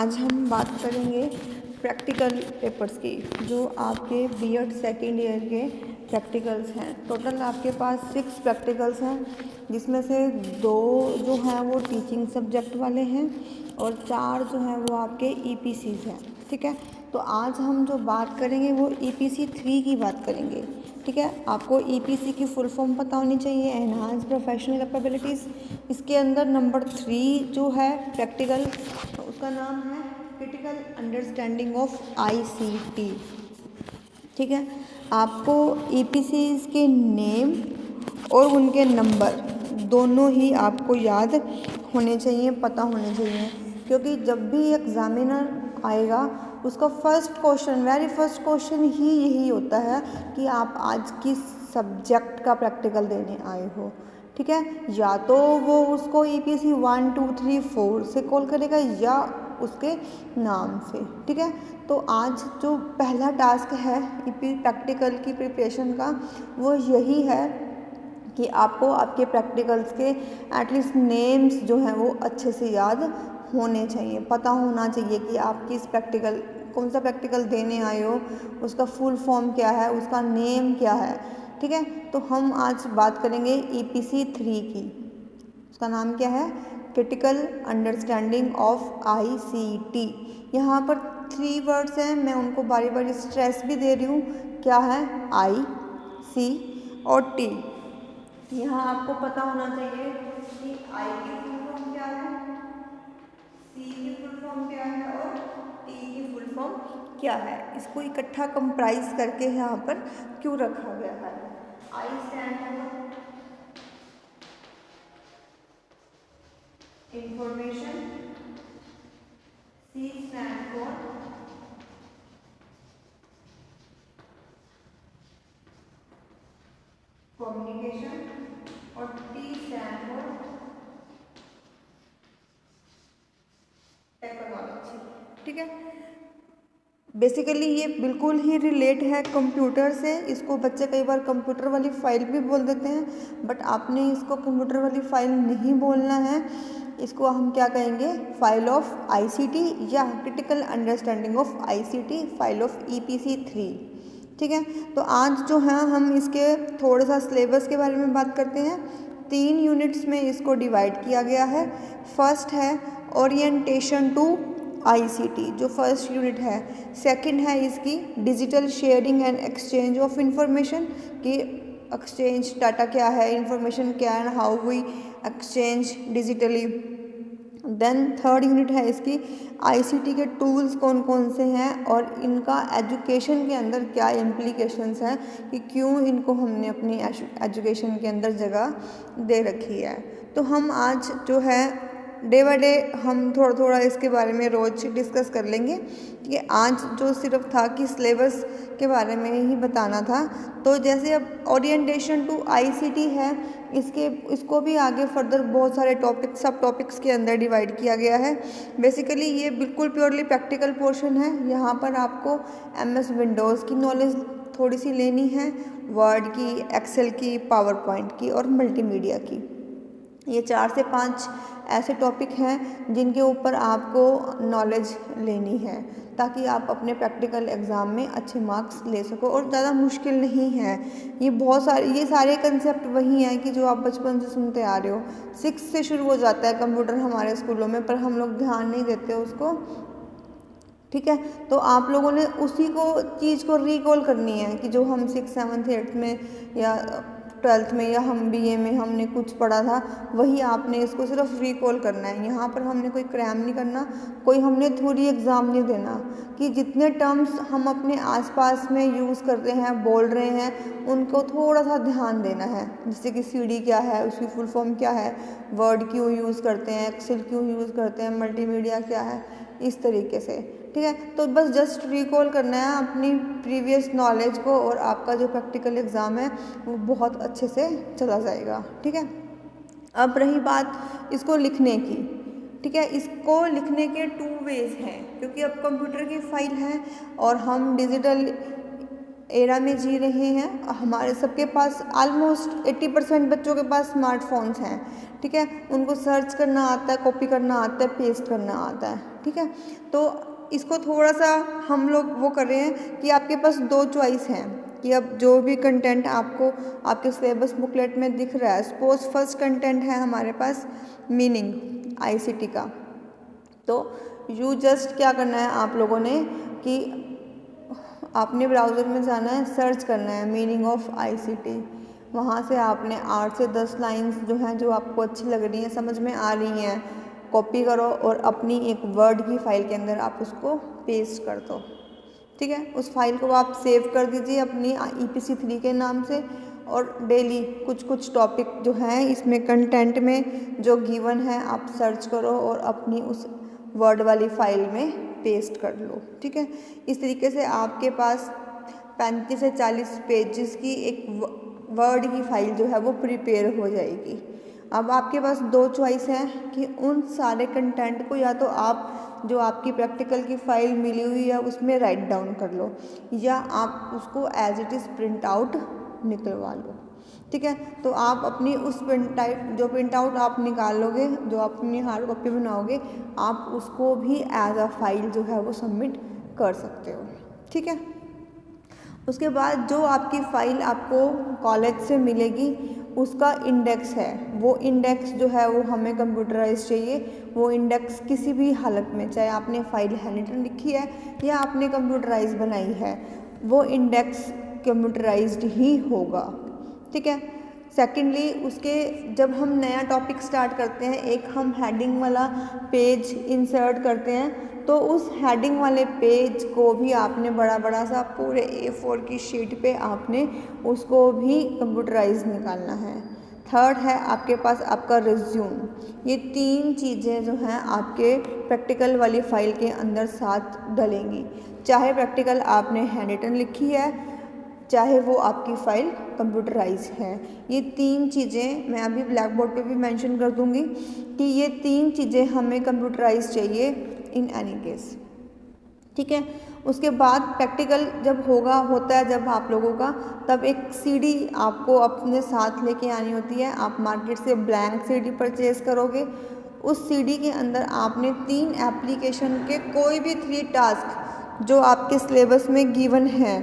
आज हम बात करेंगे प्रैक्टिकल पेपर्स की, जो आपके बीएड सेकेंड ईयर के प्रैक्टिकल्स हैं। टोटल आपके पास 6 प्रैक्टिकल्स हैं, जिसमें से 2 जो हैं वो टीचिंग सब्जेक्ट वाले हैं और 4 जो हैं वो आपके ईपीसीज हैं। ठीक है, तो आज हम जो बात करेंगे वो ईपीसी 3 की बात करेंगे। ठीक है, आपको ईपीसी की फुल फॉर्म पता होनी चाहिए, एनहांस प्रोफेशनल कैपेबिलिटीज़। इसके अंदर नंबर 3 जो है प्रैक्टिकल, उसका नाम है क्रिटिकल अंडरस्टैंडिंग ऑफ आईसीटी। ठीक है, आपको ईपीसीज के नेम और उनके नंबर दोनों ही आपको याद होने चाहिए, पता होने चाहिए, क्योंकि जब भी एग्जामिनर आएगा उसका वेरी फर्स्ट क्वेश्चन ही यही होता है कि आप आज किस सब्जेक्ट का प्रैक्टिकल देने आए हो। ठीक है, या तो वो उसको ईपीसी 1 2 3 4 से कॉल करेगा या उसके नाम से। ठीक है, तो आज जो पहला टास्क है ईपी प्रैक्टिकल की प्रिपरेशन का, वो यही है कि आपको आपके प्रैक्टिकल्स के एटलीस्ट नेम्स जो हैं वो अच्छे से याद होने चाहिए, पता होना चाहिए कि आप किस प्रैक्टिकल कौन सा प्रैक्टिकल देने आए हो, उसका फुल फॉर्म क्या है, उसका नेम क्या है। ठीक है, तो हम आज बात करेंगे ईपीसी 3 की। उसका नाम क्या है? Critical understanding of ICT. यहाँ पर 3 वर्ड्स हैं, मैं उनको बारी बारी स्ट्रेस भी दे रही हूँ। क्या है? आई, सी और टी। यहाँ आपको पता होना चाहिए कि आई की फुल फॉर्म क्या है, सी की फुल फॉर्म क्या है और टी की फुल फॉर्म क्या है। इसको इकट्ठा कंप्राइज करके यहाँ पर क्यों रखा गया है? I stand for information, C stand for communication और टी स्टैंड फॉर टेक्नोलॉजी। ठीक है, बेसिकली ये बिल्कुल ही रिलेट है कंप्यूटर से। इसको बच्चे कई बार कंप्यूटर वाली फाइल भी बोल देते हैं, बट आपने इसको कंप्यूटर वाली फाइल नहीं बोलना है। इसको हम क्या कहेंगे? फाइल ऑफ आईसीटी या critical understanding of ICT, file of EPC 3। ठीक है, तो आज जो है हम इसके थोड़ा सा सिलेबस के बारे में बात करते हैं। 3 यूनिट्स में इसको डिवाइड किया गया है। फर्स्ट है ओरिएंटेशन टू आईसीटी, जो फर्स्ट यूनिट है। सेकंड है इसकी digital sharing and exchange of information, कि एक्सचेंज डाटा क्या है, इंफॉर्मेशन क्या है, how we exchange digitally. Then third unit है इसकी आईसीटी के टूल्स कौन कौन से हैं और इनका एजुकेशन के अंदर क्या इम्प्लीकेशंस हैं, कि क्यों इनको हमने अपनी एजुकेशन के अंदर जगह दे रखी है। तो हम आज जो है डे बाय डे हम थोड़ा थोड़ा इसके बारे में रोज डिस्कस कर लेंगे। कि आज जो सिर्फ था कि सिलेबस के बारे में ही बताना था, तो जैसे अब ओरिएंटेशन टू आईसीटी है, इसको भी आगे फर्दर बहुत सारे सब टॉपिक्स के अंदर डिवाइड किया गया है। बेसिकली ये बिल्कुल प्योरली प्रैक्टिकल पोर्शन है। यहाँ पर आपको एमएस विंडोज़ की नॉलेज थोड़ी सी लेनी है, वर्ड की, एक्सेल की, पावर पॉइंट की और मल्टीमीडिया की। ये 4 से 5 ऐसे टॉपिक हैं जिनके ऊपर आपको नॉलेज लेनी है, ताकि आप अपने प्रैक्टिकल एग्ज़ाम में अच्छे मार्क्स ले सको। और ज़्यादा मुश्किल नहीं है, ये सारे कंसेप्ट वही हैं कि जो आप बचपन से सुनते आ रहे हो। 6 से शुरू हो जाता है कंप्यूटर हमारे स्कूलों में, पर हम लोग ध्यान नहीं देते उसको। ठीक है, तो आप लोगों ने उसी चीज़ को रिकॉल करनी है कि जो हम 6th 7th 8th में या 12th में या हम बीए में हमने कुछ पढ़ा था, वही आपने इसको सिर्फ रिकॉल करना है। यहाँ पर हमने कोई क्रैम नहीं करना, कोई हमने थ्योरी एग्ज़ाम नहीं देना। कि जितने टर्म्स हम अपने आसपास में यूज़ कर रहे हैं, बोल रहे हैं, उनको थोड़ा सा ध्यान देना है। जैसे कि सीडी क्या है, उसकी फुल फॉर्म क्या है, वर्ड क्यों यूज़ करते हैं, एक्सेल क्यों यूज़ करते हैं, मल्टीमीडिया क्या है, इस तरीके से। ठीक है, तो बस जस्ट रिकॉल करना है अपनी प्रीवियस नॉलेज को, और आपका जो प्रैक्टिकल एग्ज़ाम है वो बहुत अच्छे से चला जाएगा। ठीक है, अब रही बात इसको लिखने की। ठीक है, इसको लिखने के 2 वेज हैं, क्योंकि अब कंप्यूटर की फाइल है और हम डिजिटल एरा में जी रहे हैं। हमारे सबके पास ऑलमोस्ट 80% बच्चों के पास स्मार्टफोन्स हैं। ठीक है, उनको सर्च करना आता है, कॉपी करना आता है, पेस्ट करना आता है। ठीक है। तो इसको थोड़ा सा हम लोग वो कर रहे हैं कि आपके पास दो चॉइस हैं कि अब जो भी कंटेंट आपको आपके सिलेबस बुकलेट में दिख रहा है, सपोज फर्स्ट कंटेंट है हमारे पास मीनिंग आईसीटी का, तो यू जस्ट क्या करना है आप लोगों ने कि आपने ब्राउज़र में जाना है, सर्च करना है मीनिंग ऑफ आईसीटी। वहाँ से आपने 8 से 10 लाइंस जो हैं जो आपको अच्छी लग रही हैं, समझ में आ रही हैं, कॉपी करो और अपनी एक वर्ड की फ़ाइल के अंदर आप उसको पेस्ट कर दो। ठीक है, उस फाइल को आप सेव कर दीजिए अपनी EPC3 के नाम से, और डेली कुछ कुछ टॉपिक जो हैं इसमें कंटेंट में जो गिवन है आप सर्च करो और अपनी उस वर्ड वाली फाइल में पेस्ट कर लो। ठीक है, इस तरीके से आपके पास 35 से 40 पेजेस की एक वर्ड की फाइल जो है वो प्रिपेयर हो जाएगी। अब आपके पास दो चॉइस हैं कि उन सारे कंटेंट को या तो आप जो आपकी प्रैक्टिकल की फ़ाइल मिली हुई है उसमें राइट डाउन कर लो, या आप उसको as it is print out निकलवा लो। ठीक है, तो आप अपनी उस प्रिंट आउट आप निकालोगे, जो आप अपनी हार्ड कॉपी बनाओगे, आप उसको भी एज अ फाइल जो है वो सबमिट कर सकते हो। ठीक है, उसके बाद जो आपकी फ़ाइल आपको कॉलेज से मिलेगी उसका इंडेक्स है, वो इंडेक्स जो है वो हमें कंप्यूटराइज चाहिए। वो इंडेक्स किसी भी हालत में, चाहे आपने फ़ाइल हैंडरिटन लिखी है या आपने कंप्यूटराइज बनाई है, वो इंडेक्स कंप्यूटराइज्ड ही होगा। ठीक है, सेकेंडली उसके जब हम नया टॉपिक स्टार्ट करते हैं, एक हम हेडिंग वाला पेज इंसर्ट करते हैं, तो उस हेडिंग वाले पेज को भी आपने बड़ा बड़ा सा पूरे A4 की शीट पे आपने उसको भी कंप्यूटराइज निकालना है। थर्ड है आपके पास आपका रिज्यूम। ये तीन चीज़ें जो हैं आपके प्रैक्टिकल वाली फ़ाइल के अंदर साथ डलेंगी, चाहे प्रैक्टिकल आपने हैंडरिटन लिखी है, चाहे वो आपकी फ़ाइल कंप्यूटराइज है। ये तीन चीज़ें मैं अभी ब्लैक बोर्ड पे भी मेंशन कर दूँगी कि ये तीन चीज़ें हमें कंप्यूटराइज चाहिए इन एनी केस। ठीक है, उसके बाद प्रैक्टिकल जब होता है जब आप लोगों का, तब एक CD आपको अपने साथ लेके आनी होती है। आप मार्केट से ब्लैंक CD परचेज़ करोगे। उस CD के अंदर आपने 3 एप्लीकेशन के कोई भी 3 टास्क जो आपके सिलेबस में गिवन है,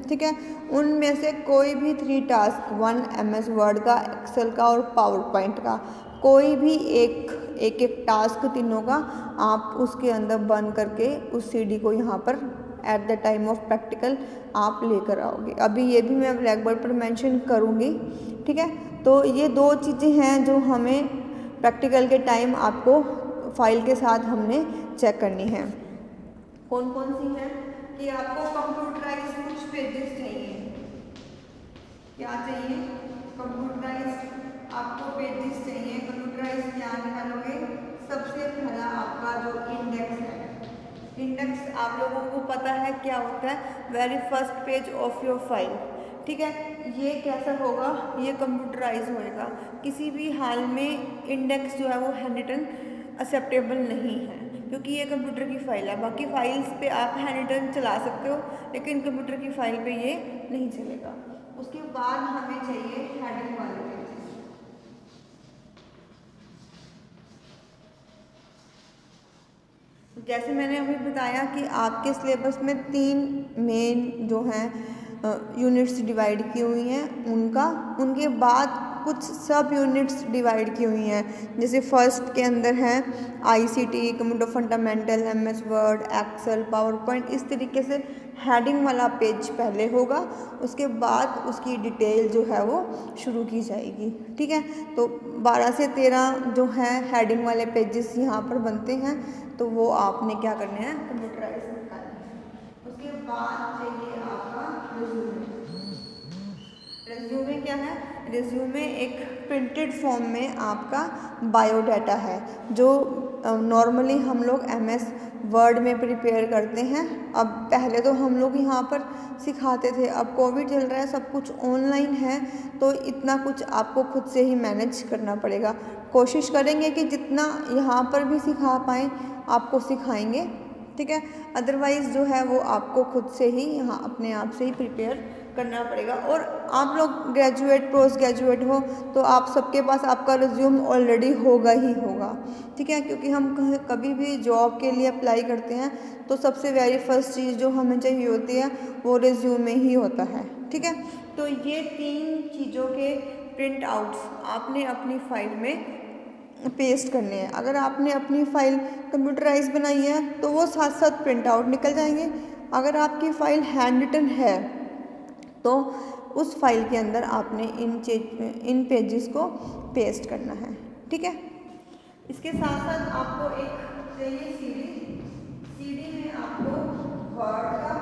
ठीक है, उनमें से कोई भी 3 टास्क, 1 MS वर्ड का, एक्सेल का और पावर पॉइंट का, कोई भी एक टास्क तीनों का आप उसके अंदर बंद करके उस CD को यहाँ पर at the time of practical आप लेकर आओगे। अभी ये भी मैं ब्लैक बोर्ड पर मेंशन करूँगी। ठीक है, तो ये दो चीज़ें हैं जो हमें प्रैक्टिकल के टाइम आपको फाइल के साथ हमने चेक करनी है। कौन कौन सी हैं कि आपको कंप्यूटराइज कुछ पेजेस चाहिए। क्या चाहिए? कंप्यूटराइज आपको पेजेस चाहिए। कंप्यूटराइज क्या निकालोगे? सबसे पहला आपका जो इंडेक्स है, इंडेक्स आप लोगों को पता है क्या होता है, very first page of your file. ठीक है, ये कैसा होगा? ये कंप्यूटराइज होएगा। किसी भी हाल में इंडेक्स जो है वो हैंडरिटन एक्सेप्टेबल नहीं है, क्योंकि ये कंप्यूटर की फ़ाइल है। बाकी फाइल्स पे आप हैंडरिटन चला सकते हो, लेकिन कंप्यूटर की फ़ाइल पे ये नहीं चलेगा। उसके बाद हमें चाहिए हेडिंग वाले पेजेस। जैसे मैंने अभी बताया कि आपके सिलेबस में 3 मेन जो हैं यूनिट्स डिवाइड की हुई हैं, उनके बाद कुछ सब यूनिट्स डिवाइड की हुई हैं। जैसे फर्स्ट के अंदर हैं ICT, computer fundamental, MS word, Excel, PowerPoint. इस तरीके से हेडिंग वाला पेज पहले होगा, उसके बाद उसकी डिटेल जो है वो शुरू की जाएगी। ठीक है, तो 12 से 13 जो हैं हेडिंग वाले पेजेस यहाँ पर बनते हैं, तो वो आपने क्या करने हैं? कंप्यूटराइज करने हैं। उसके बाद चाहिए आपका रिज्यूमे। रिज्यूमे क्या है? रिज्यूमे एक प्रिंटेड फॉर्म में आपका बायोडाटा है, जो नॉर्मली हम लोग MS वर्ड में प्रिपेयर करते हैं। अब पहले तो हम लोग यहाँ पर सिखाते थे, अब कोविड चल रहा है, सब कुछ ऑनलाइन है, तो इतना कुछ आपको खुद से ही मैनेज करना पड़ेगा। कोशिश करेंगे कि जितना यहाँ पर भी सिखा पाएँ आपको सिखाएंगे। ठीक है। अदरवाइज़ जो है वो आपको खुद से ही यहाँ अपने आप से ही प्रिपेयर करना पड़ेगा। और आप लोग ग्रेजुएट पोस्ट ग्रेजुएट हो तो आप सबके पास आपका रिज्यूम ऑलरेडी होगा ही होगा, ठीक है। क्योंकि हम कभी भी जॉब के लिए अप्लाई करते हैं तो सबसे वेरी फर्स्ट चीज़ जो हमें चाहिए होती है वो रिज्यूमे ही होता है, ठीक है। तो ये 3 चीज़ों के प्रिंट आउट्स आपने अपनी फाइल में पेस्ट करने हैं। अगर आपने अपनी फ़ाइल कंप्यूटराइज बनाई है तो वो साथ साथ प्रिंट आउट निकल जाएंगे। अगर आपकी फ़ाइल हैंड रिटन है तो उस फाइल के अंदर आपने इन पेजेस को पेस्ट करना है, ठीक है। इसके साथ साथ आपको एक चाहिए सीडी में आपको वर्ड का,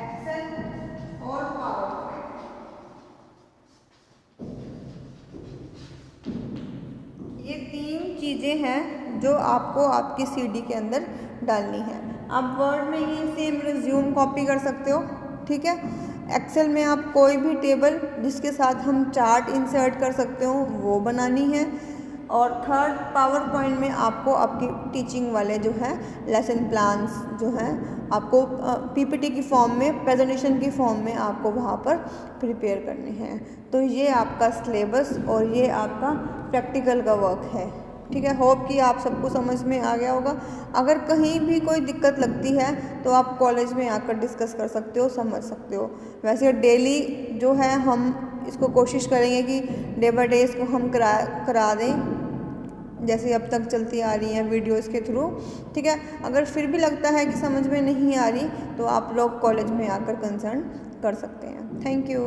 एक्सेल और पावर पॉइंट, ये 3 चीज़ें हैं जो आपको आपकी सीडी के अंदर डालनी है। आप वर्ड में ये सेम रिज्यूम कॉपी कर सकते हो, ठीक है। एक्सेल में आप कोई भी टेबल जिसके साथ हम चार्ट इंसर्ट कर सकते हो वो बनानी है। और थर्ड पावर पॉइंट में आपको आपकी टीचिंग वाले जो है लेसन प्लान्स जो हैं आपको पीपीटी की फॉर्म में, प्रेजेंटेशन की फॉर्म में आपको वहाँ पर प्रिपेयर करने हैं। तो ये आपका सिलेबस और ये आपका प्रैक्टिकल का वर्क है, ठीक है। होप कि आप सबको समझ में आ गया होगा। अगर कहीं भी कोई दिक्कत लगती है तो आप कॉलेज में आकर डिस्कस कर सकते हो, समझ सकते हो। वैसे डेली जो है हम इसको कोशिश करेंगे कि डे बाय डे इसको हम करा दें जैसे अब तक चलती आ रही हैं वीडियोस के थ्रू, ठीक है। अगर फिर भी लगता है कि समझ में नहीं आ रही तो आप लोग कॉलेज में आकर कंसर्न कर सकते हैं। Thank you.